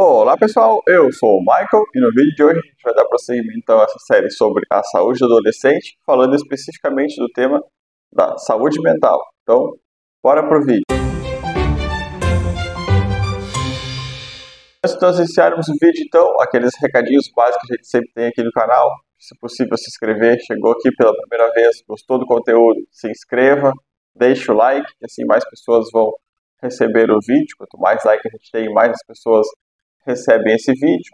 Olá pessoal, eu sou o Michael e no vídeo de hoje a gente vai dar prosseguimento então, a essa série sobre a saúde do adolescente, falando especificamente do tema da saúde mental. Então, bora pro vídeo. Antes de nós iniciarmos o vídeo, então, aqueles recadinhos básicos que a gente sempre tem aqui no canal, se possível se inscrever, chegou aqui pela primeira vez, gostou do conteúdo, se inscreva, deixe o like, que assim mais pessoas vão receber o vídeo. Quanto mais like a gente tem, mais as pessoas recebem esse vídeo.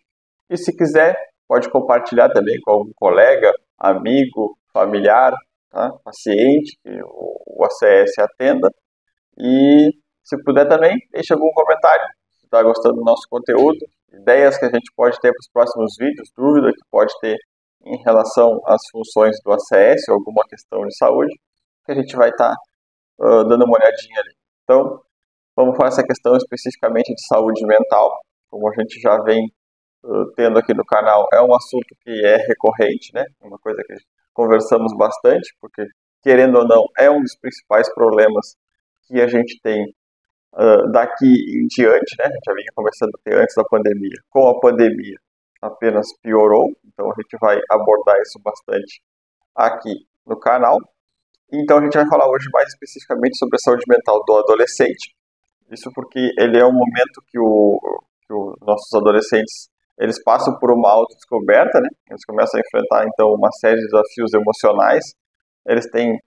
E se quiser, pode compartilhar também com algum colega, amigo, familiar, tá? Paciente que o ACS atenda. E se puder também, deixe algum comentário se está gostando do nosso conteúdo, ideias que a gente pode ter para os próximos vídeos, dúvida que pode ter em relação às funções do ACS ou alguma questão de saúde, que a gente vai estar dando uma olhadinha ali. Então, vamos falar essa questão especificamente de saúde mental. Como a gente já vem tendo aqui no canal, é um assunto que é recorrente, né? Uma coisa que conversamos bastante, porque, querendo ou não, é um dos principais problemas que a gente tem daqui em diante, né? A gente já vinha conversando até antes da pandemia. Com a pandemia, apenas piorou, então a gente vai abordar isso bastante aqui no canal. Então a gente vai falar hoje mais especificamente sobre a saúde mental do adolescente. Isso porque ele é um momento que os nossos adolescentes eles passam por uma autodescoberta, né? Eles começam a enfrentar então uma série de desafios emocionais, eles têm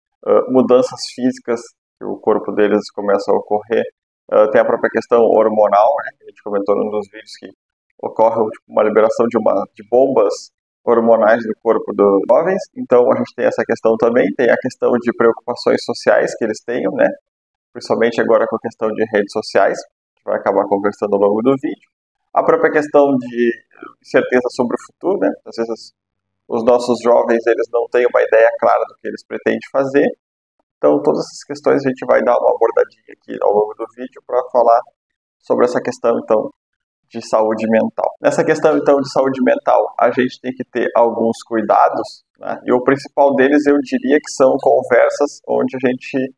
mudanças físicas que o corpo deles começa a ocorrer, tem a própria questão hormonal, né? Que a gente comentou num dos vídeos que ocorre uma liberação de bombas hormonais do corpo dos jovens, então a gente tem essa questão também, tem a questão de preocupações sociais que eles tenham, né? Principalmente agora com a questão de redes sociais, que vai acabar conversando ao longo do vídeo. A própria questão de incerteza sobre o futuro, né? Às vezes os nossos jovens eles não têm uma ideia clara do que eles pretendem fazer. Então todas essas questões a gente vai dar uma abordadinha aqui ao longo do vídeo para falar sobre essa questão então de saúde mental. Nessa questão então de saúde mental, a gente tem que ter alguns cuidados, né? E o principal deles eu diria que são conversas onde a gente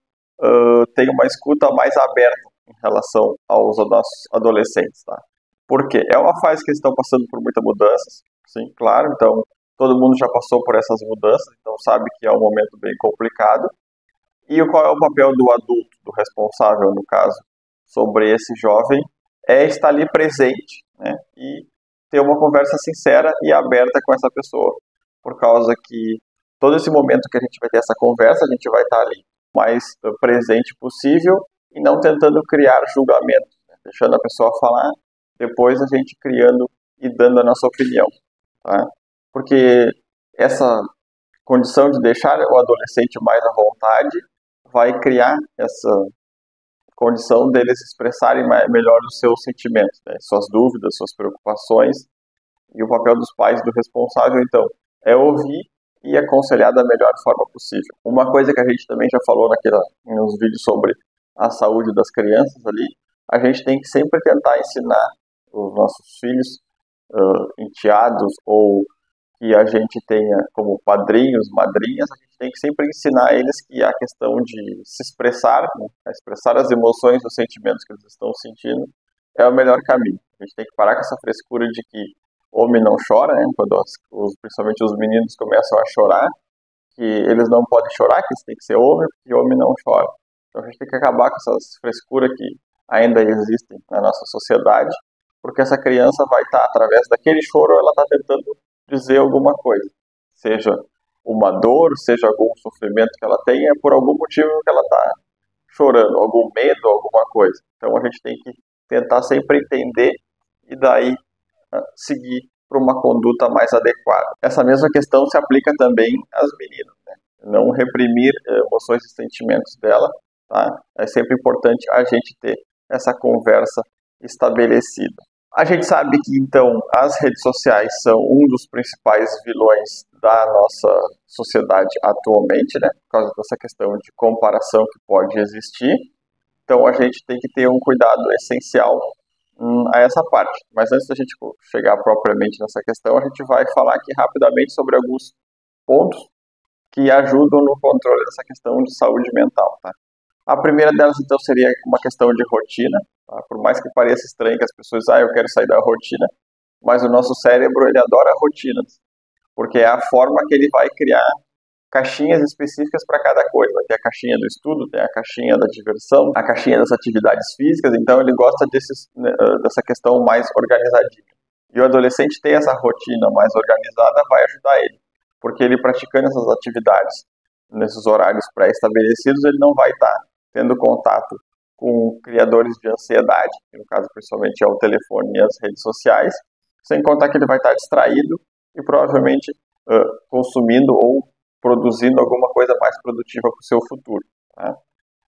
tem uma escuta mais aberta em relação aos nossos adolescentes, tá? Porque é uma fase que eles estão passando por muitas mudanças, sim, claro, então todo mundo já passou por essas mudanças, então sabe que é um momento bem complicado. E qual é o papel do adulto, do responsável, no caso, sobre esse jovem? É estar ali presente, né? E ter uma conversa sincera e aberta com essa pessoa, por causa que todo esse momento que a gente vai ter essa conversa, a gente vai estar ali mais presente possível e não tentando criar julgamento, né? Deixando a pessoa falar, depois a gente criando e dando a nossa opinião, tá? Porque essa condição de deixar o adolescente mais à vontade vai criar essa condição deles expressarem melhor os seus sentimentos, né? Suas dúvidas, suas preocupações, e o papel dos pais e do responsável, então, é ouvir e aconselhar da melhor forma possível. Uma coisa que a gente também já falou nos vídeos sobre a saúde das crianças ali, a gente tem que sempre tentar ensinar os nossos filhos, enteados ou que a gente tenha como padrinhos, madrinhas, a gente tem que sempre ensinar eles que a questão de se expressar, né, expressar as emoções e os sentimentos que eles estão sentindo, é o melhor caminho. A gente tem que parar com essa frescura de que homem não chora, né? Quando principalmente os meninos começam a chorar, que eles não podem chorar, que eles têm que ser homem, porque homem não chora. Então a gente tem que acabar com essas frescuras que ainda existem na nossa sociedade, porque essa criança vai estar, através daquele choro, ela está tentando dizer alguma coisa. Seja uma dor, seja algum sofrimento que ela tenha, por algum motivo que ela está chorando, algum medo, alguma coisa. Então a gente tem que tentar sempre entender e daí seguir para uma conduta mais adequada. Essa mesma questão se aplica também às meninas, né? Não reprimir emoções e sentimentos dela, tá? É sempre importante a gente ter essa conversa estabelecida. A gente sabe que, então, as redes sociais são um dos principais vilões da nossa sociedade atualmente, né? Por causa dessa questão de comparação que pode existir. Então, a gente tem que ter um cuidado essencial a essa parte. Mas antes da gente chegar propriamente nessa questão, a gente vai falar aqui rapidamente sobre alguns pontos que ajudam no controle dessa questão de saúde mental, tá? A primeira delas, então, seria uma questão de rotina, tá? Por mais que pareça estranho que as pessoas, eu quero sair da rotina, mas o nosso cérebro, ele adora rotinas, porque é a forma que ele vai criar caixinhas específicas para cada coisa. Vai ter a caixinha do estudo, tem a caixinha da diversão, a caixinha das atividades físicas, então ele gosta dessa questão mais organizadinha. E o adolescente ter essa rotina mais organizada vai ajudar ele, porque ele praticando essas atividades nesses horários pré-estabelecidos, ele não vai estar tendo contato com criadores de ansiedade, que no caso principalmente é o telefone e as redes sociais, sem contar que ele vai estar distraído e provavelmente consumindo ou produzindo alguma coisa mais produtiva para o seu futuro. Tá?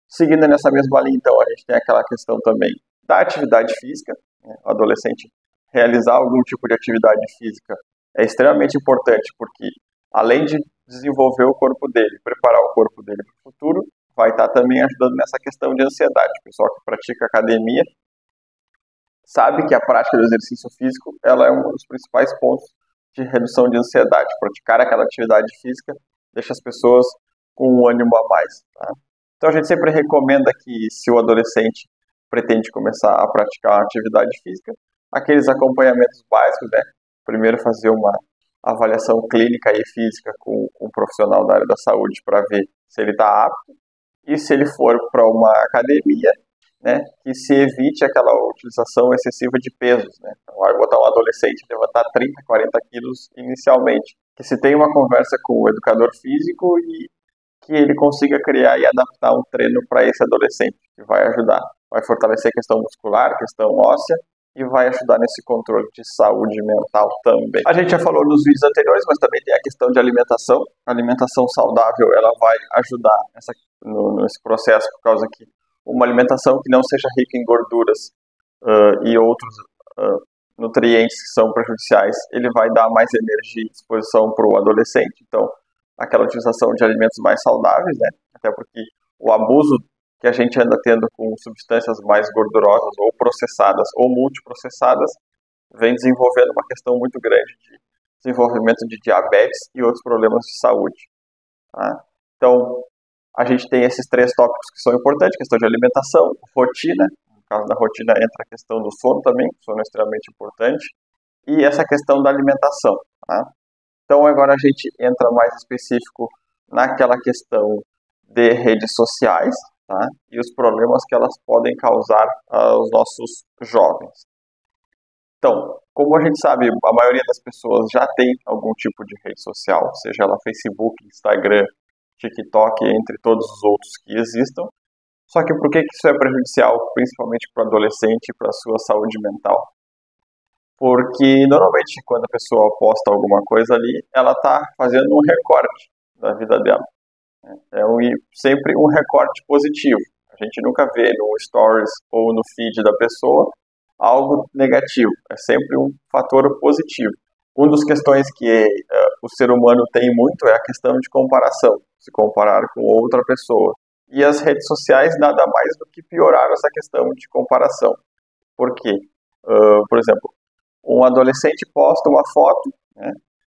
Seguindo nessa mesma linha, então, a gente tem aquela questão também da atividade física. Né? O adolescente realizar algum tipo de atividade física é extremamente importante, porque além de desenvolver o corpo dele, preparar o corpo dele para o futuro, vai estar também ajudando nessa questão de ansiedade. O pessoal que pratica academia sabe que a prática do exercício físico ela é um dos principais pontos de redução de ansiedade. Praticar aquela atividade física deixa as pessoas com um ânimo a mais. Tá? Então a gente sempre recomenda que, se o adolescente pretende começar a praticar uma atividade física, aqueles acompanhamentos básicos, né? Primeiro fazer uma avaliação clínica e física com um profissional da área da saúde para ver se ele está apto, e se ele for para uma academia, né, que se evite aquela utilização excessiva de pesos. Né? Então, vai botar um adolescente levantar 30, 40 quilos inicialmente. Que se tem uma conversa com o educador físico e que ele consiga criar e adaptar um treino para esse adolescente, que vai ajudar. Vai fortalecer a questão muscular, a questão óssea, e vai ajudar nesse controle de saúde mental também. A gente já falou nos vídeos anteriores, mas também tem a questão de alimentação. A alimentação saudável, ela vai ajudar nesse processo, por causa que uma alimentação que não seja rica em gorduras e outros nutrientes que são prejudiciais, ele vai dar mais energia e disposição para o adolescente. Então, aquela utilização de alimentos mais saudáveis, né? Até porque o abuso que a gente anda tendo com substâncias mais gordurosas ou processadas ou multiprocessadas vem desenvolvendo uma questão muito grande de desenvolvimento de diabetes e outros problemas de saúde. Tá? Então, a gente tem esses 3 tópicos que são importantes: questão de alimentação, rotina. No caso da rotina entra a questão do sono também, o sono é extremamente importante, e essa questão da alimentação. Tá? Então agora a gente entra mais específico naquela questão de redes sociais, tá? E os problemas que elas podem causar aos nossos jovens. Então, como a gente sabe, a maioria das pessoas já tem algum tipo de rede social, seja ela Facebook, Instagram, TikTok, entre todos os outros que existam. Só que por que isso é prejudicial, principalmente para o adolescente e para a sua saúde mental? Porque normalmente quando a pessoa posta alguma coisa ali, ela está fazendo um recorte da vida dela. É sempre um recorte positivo. A gente nunca vê no stories ou no feed da pessoa algo negativo. É sempre um fator positivo. Uma das questões que o ser humano tem muito é a questão de comparação. Se comparar com outra pessoa. E as redes sociais nada mais do que piorar essa questão de comparação. Por quê? Por exemplo, um adolescente posta uma foto, né,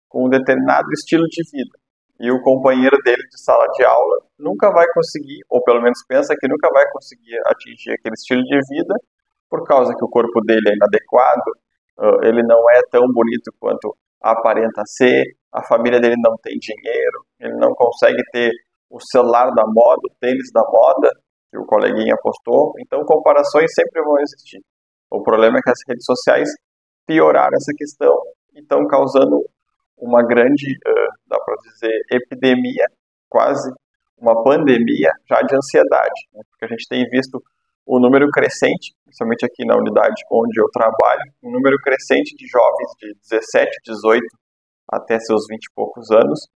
com um determinado estilo de vida, e o companheiro dele de sala de aula nunca vai conseguir, ou pelo menos pensa que nunca vai conseguir atingir aquele estilo de vida, por causa que o corpo dele é inadequado, ele não é tão bonito quanto aparenta ser, a família dele não tem dinheiro, ele não consegue ter o celular da moda, o tênis da moda, que o coleguinha postou. Então comparações sempre vão existir. O problema é que as redes sociais pioraram essa questão e estão causando uma grande, dá para dizer, epidemia, quase uma pandemia já de ansiedade, né? Porque a gente tem visto um número crescente, principalmente aqui na unidade onde eu trabalho, um número crescente de jovens de 17, 18 até seus 20 e poucos anos,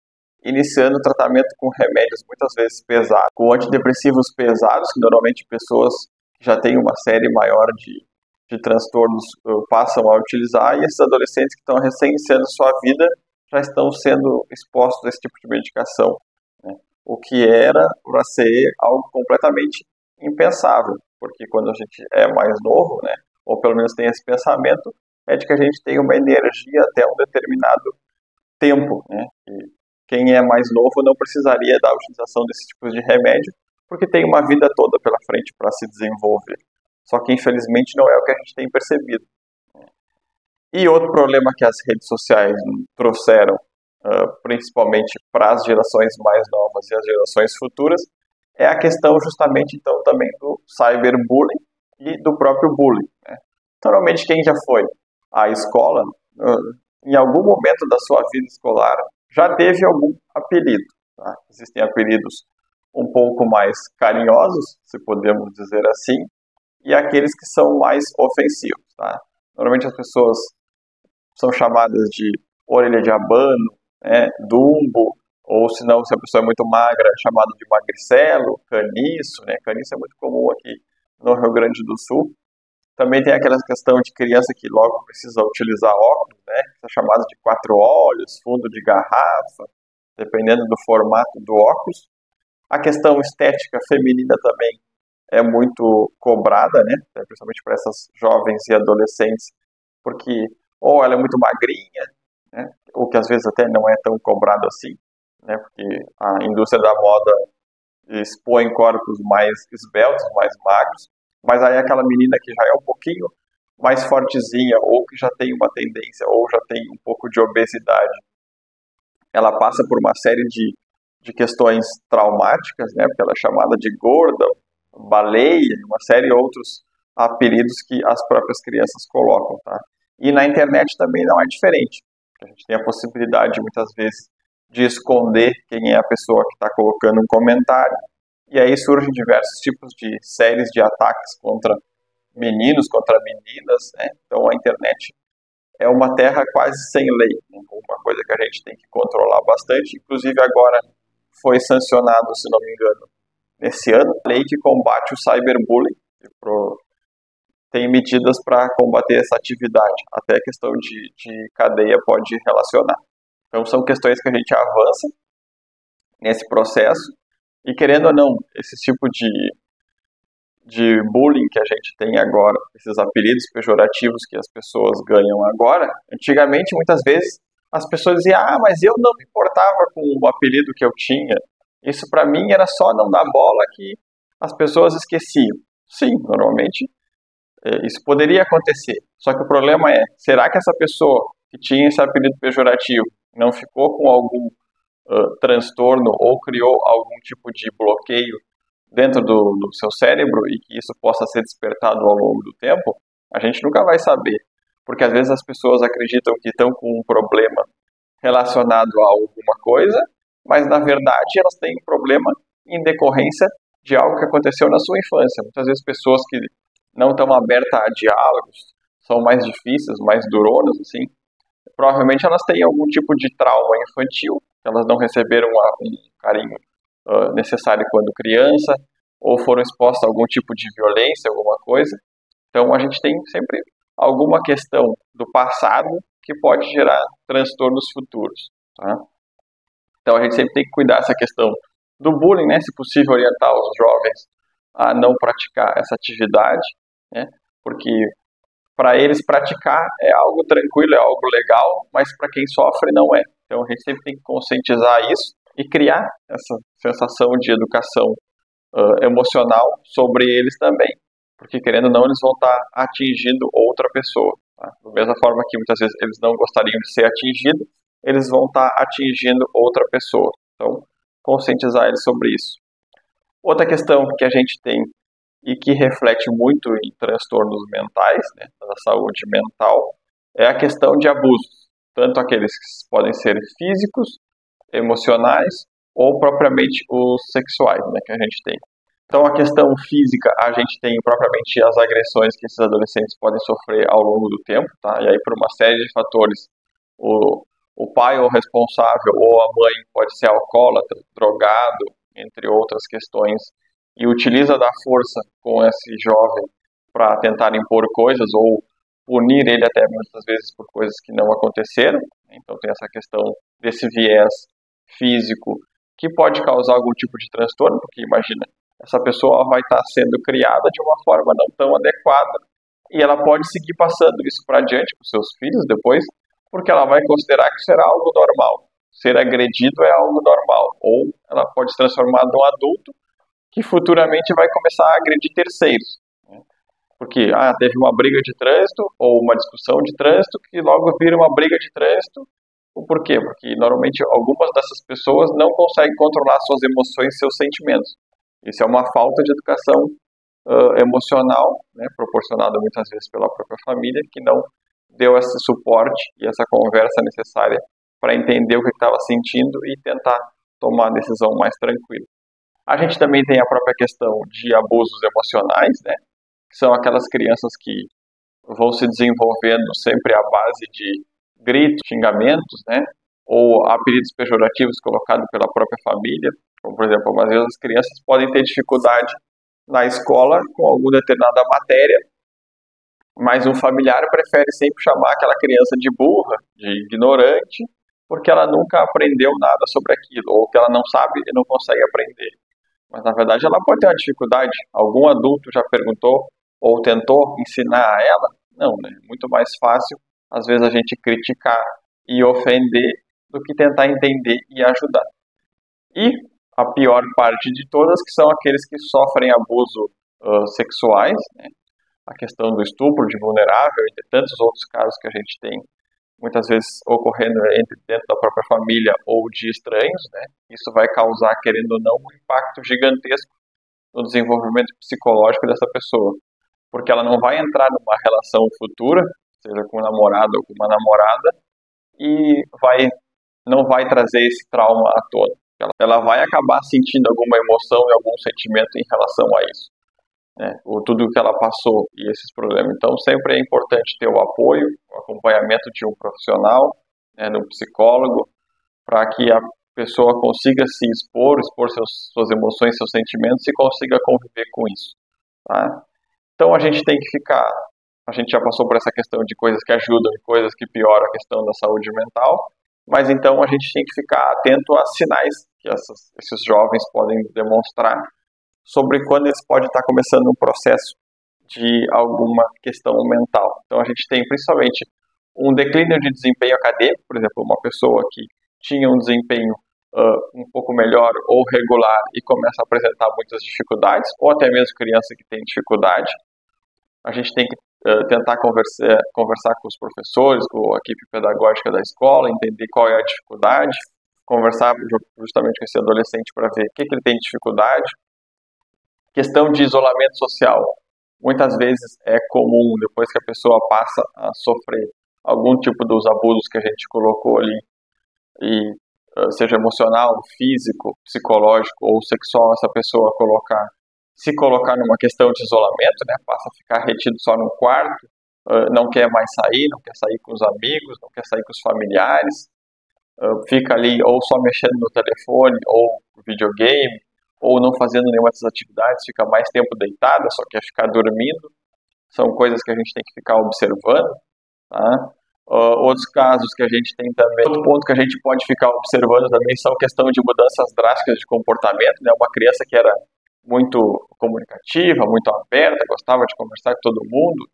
iniciando tratamento com remédios muitas vezes pesados, com antidepressivos pesados, que normalmente pessoas que já têm uma série maior de transtornos passam a utilizar, e esses adolescentes que estão recém-iniciando sua vida já estão sendo expostos a esse tipo de medicação, né? O que era para ser algo completamente impensável, porque quando a gente é mais novo, né, ou pelo menos tem esse pensamento, é de que a gente tem uma energia até um determinado tempo, né? E quem é mais novo não precisaria da utilização desses tipos de remédio, porque tem uma vida toda pela frente para se desenvolver. Só que, infelizmente, não é o que a gente tem percebido. E outro problema que as redes sociais trouxeram, principalmente para as gerações mais novas e as gerações futuras, é a questão justamente, então, também do cyberbullying e do próprio bullying, né? Então, normalmente, quem já foi à escola, em algum momento da sua vida escolar, já teve algum apelido. Tá? Existem apelidos um pouco mais carinhosos, se podemos dizer assim, e aqueles que são mais ofensivos. Tá? Normalmente as pessoas são chamadas de orelha de abano, né, dumbo, ou se não, se a pessoa é muito magra, é chamada de magricelo, caniço, né? Caniço é muito comum aqui no Rio Grande do Sul. Também tem aquela questão de criança que logo precisa utilizar óculos, né? Que são chamadas de quatro olhos, fundo de garrafa, dependendo do formato do óculos. A questão estética feminina também é muito cobrada, né? Principalmente para essas jovens e adolescentes, porque ou ela é muito magrinha, né? Ou que às vezes até não é tão cobrado assim, né? Porque a indústria da moda expõe corpos mais esbeltos, mais magros, mas aí aquela menina que já é um pouquinho mais fortezinha, ou que já tem uma tendência, ou já tem um pouco de obesidade, ela passa por uma série de questões traumáticas, né? Porque ela é chamada de gorda, baleia, uma série de outros apelidos que as próprias crianças colocam, tá? E na internet também não é diferente. A gente tem a possibilidade, muitas vezes, de esconder quem é a pessoa que está colocando um comentário, e aí surgem diversos tipos de séries de ataques contra meninos, contra meninas, né? Então a internet é uma terra quase sem lei, né? Uma coisa que a gente tem que controlar bastante, inclusive agora foi sancionado, se não me engano, nesse ano, a lei que combate o cyberbullying, tem medidas para combater essa atividade, até a questão de cadeia pode relacionar. Então são questões que a gente avança nesse processo, e querendo ou não, esse tipo de bullying que a gente tem agora, esses apelidos pejorativos que as pessoas ganham agora, antigamente muitas vezes as pessoas diziam, mas eu não me importava com o apelido que eu tinha, isso para mim era só não dar bola que as pessoas esqueciam. Sim, normalmente isso poderia acontecer, só que o problema é, será que essa pessoa que tinha esse apelido pejorativo não ficou com algum transtorno ou criou algum tipo de bloqueio dentro do seu cérebro e que isso possa ser despertado ao longo do tempo? A gente nunca vai saber, porque às vezes as pessoas acreditam que estão com um problema relacionado a alguma coisa, mas na verdade elas têm um problema em decorrência de algo que aconteceu na sua infância. Muitas vezes pessoas que não estão abertas a diálogos, são mais difíceis, mais duronas, assim, provavelmente elas têm algum tipo de trauma infantil, elas não receberam um carinho necessário quando criança, ou foram expostas a algum tipo de violência, alguma coisa. Então a gente tem sempre alguma questão do passado que pode gerar transtornos futuros, tá? Então a gente sempre tem que cuidar dessa questão do bullying, né? Se possível orientar os jovens a não praticar essa atividade, né? Porque para eles praticar é algo tranquilo, é algo legal, mas para quem sofre não é. Então a gente sempre tem que conscientizar isso e criar essa sensação de educação emocional sobre eles também, porque querendo ou não eles vão estar atingindo outra pessoa, tá? Da mesma forma que muitas vezes eles não gostariam de ser atingidos, eles vão estar atingindo outra pessoa. Então, conscientizar eles sobre isso. Outra questão que a gente tem e que reflete muito em transtornos mentais, né, da saúde mental, é a questão de abusos, tanto aqueles que podem ser físicos, emocionais ou propriamente os sexuais, né, que a gente tem. Então a questão física, a gente tem propriamente as agressões que esses adolescentes podem sofrer ao longo do tempo, tá? E aí por uma série de fatores, o pai ou responsável ou a mãe pode ser alcoólatra, drogado, entre outras questões, e utiliza da força com esse jovem para tentar impor coisas ou punir ele até muitas vezes por coisas que não aconteceram. Então tem essa questão desse viés físico que pode causar algum tipo de transtorno, porque imagina, essa pessoa vai estar sendo criada de uma forma não tão adequada e ela pode seguir passando isso para adiante para os seus filhos depois, porque ela vai considerar que será algo normal. Ser agredido é algo normal. Ou ela pode se transformar num adulto que futuramente vai começar a agredir terceiros. Né? Porque teve uma briga de trânsito ou uma discussão de trânsito que logo vira uma briga de trânsito. Por quê? Porque normalmente algumas dessas pessoas não conseguem controlar suas emoções e seus sentimentos. Isso é uma falta de educação emocional, né, proporcionada muitas vezes pela própria família, que não deu esse suporte e essa conversa necessária para entender o que estava sentindo e tentar tomar a decisão mais tranquila. A gente também tem a própria questão de abusos emocionais, né, que são aquelas crianças que vão se desenvolvendo sempre à base de gritos, xingamentos, né, ou apelidos pejorativos colocados pela própria família. Como, por exemplo, às vezes as crianças podem ter dificuldade na escola com alguma determinada matéria, mas um familiar prefere sempre chamar aquela criança de burra, de ignorante, porque ela nunca aprendeu nada sobre aquilo, ou que ela não sabe e não consegue aprender. Mas, na verdade, ela pode ter uma dificuldade. Algum adulto já perguntou ou tentou ensinar a ela? Não, né? Muito mais fácil, às vezes, a gente criticar e ofender do que tentar entender e ajudar. E a pior parte de todas, que são aqueles que sofrem abuso sexuais, né? A questão do estupro de vulnerável, entre tantos outros casos que a gente tem, muitas vezes ocorrendo dentro da própria família ou de estranhos, né? Isso vai causar, querendo ou não, um impacto gigantesco no desenvolvimento psicológico dessa pessoa, porque ela não vai entrar numa relação futura, seja com um namorado ou com uma namorada, e não vai trazer esse trauma à tona. Ela vai acabar sentindo alguma emoção e algum sentimento em relação a isso, né? Tudo que ela passou e esses problemas. Então, sempre é importante ter o apoio, o acompanhamento de um profissional, né, de um psicólogo, para que a pessoa consiga se expor suas emoções, seus sentimentos e consiga conviver com isso. Tá? Então, a gente já passou por essa questão de coisas que ajudam e coisas que pioram a questão da saúde mental, mas então a gente tem que ficar atento a sinais que esses jovens podem demonstrar sobre quando eles podem estar começando um processo de alguma questão mental. Então a gente tem principalmente um declínio de desempenho acadêmico, por exemplo, uma pessoa que tinha um desempenho um pouco melhor ou regular e começa a apresentar muitas dificuldades, ou até mesmo criança que tem dificuldade. A gente tem que tentar conversar com os professores, com a equipe pedagógica da escola, entender qual é a dificuldade, conversar justamente com esse adolescente para ver o que ele tem dificuldade. Questão de isolamento social. Muitas vezes é comum, depois que a pessoa passa a sofrer algum tipo dos abusos que a gente colocou ali, e seja emocional, físico, psicológico ou sexual, essa pessoa se colocar numa questão de isolamento, né? Passa a ficar retido só num quarto, não quer mais sair, não quer sair com os amigos, não quer sair com os familiares, fica ali ou só mexendo no telefone ou videogame, ou não fazendo nenhuma dessas atividades, fica mais tempo deitada, só quer ficar dormindo. São coisas que a gente tem que ficar observando. Tá? Outros casos que a gente tem também, outro ponto que a gente pode ficar observando também são questão de mudanças drásticas de comportamento, né? Uma criança que era muito comunicativa, muito aberta, gostava de conversar com todo mundo.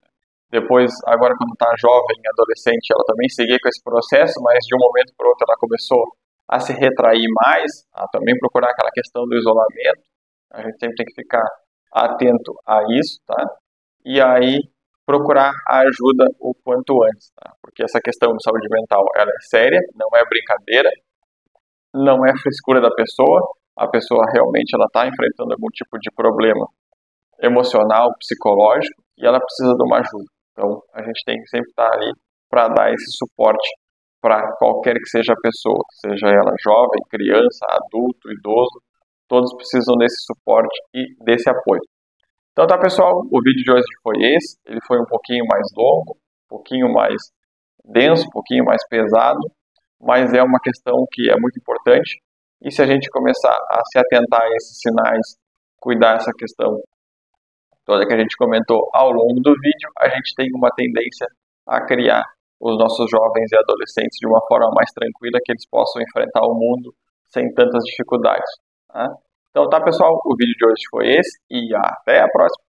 Depois, agora quando está jovem, adolescente, ela também seguia com esse processo, mas de um momento para o outro ela começou a se retrair mais, a também procurar aquela questão do isolamento. A gente sempre tem que ficar atento a isso, tá? E aí procurar a ajuda o quanto antes, tá? Porque essa questão de saúde mental, ela é séria, não é brincadeira, não é frescura da pessoa. A pessoa realmente ela está enfrentando algum tipo de problema emocional, psicológico, e ela precisa de uma ajuda. Então, a gente tem que sempre estar ali para dar esse suporte para qualquer que seja a pessoa, seja ela jovem, criança, adulto, idoso, todos precisam desse suporte e desse apoio. Então tá, pessoal, o vídeo de hoje foi esse, ele foi um pouquinho mais longo, um pouquinho mais denso, um pouquinho mais pesado, mas é uma questão que é muito importante, e se a gente começar a se atentar a esses sinais, cuidar dessa questão toda que a gente comentou ao longo do vídeo, a gente tem uma tendência a criar os nossos jovens e adolescentes de uma forma mais tranquila, que eles possam enfrentar o mundo sem tantas dificuldades. Tá? Então tá, pessoal, o vídeo de hoje foi esse e até a próxima.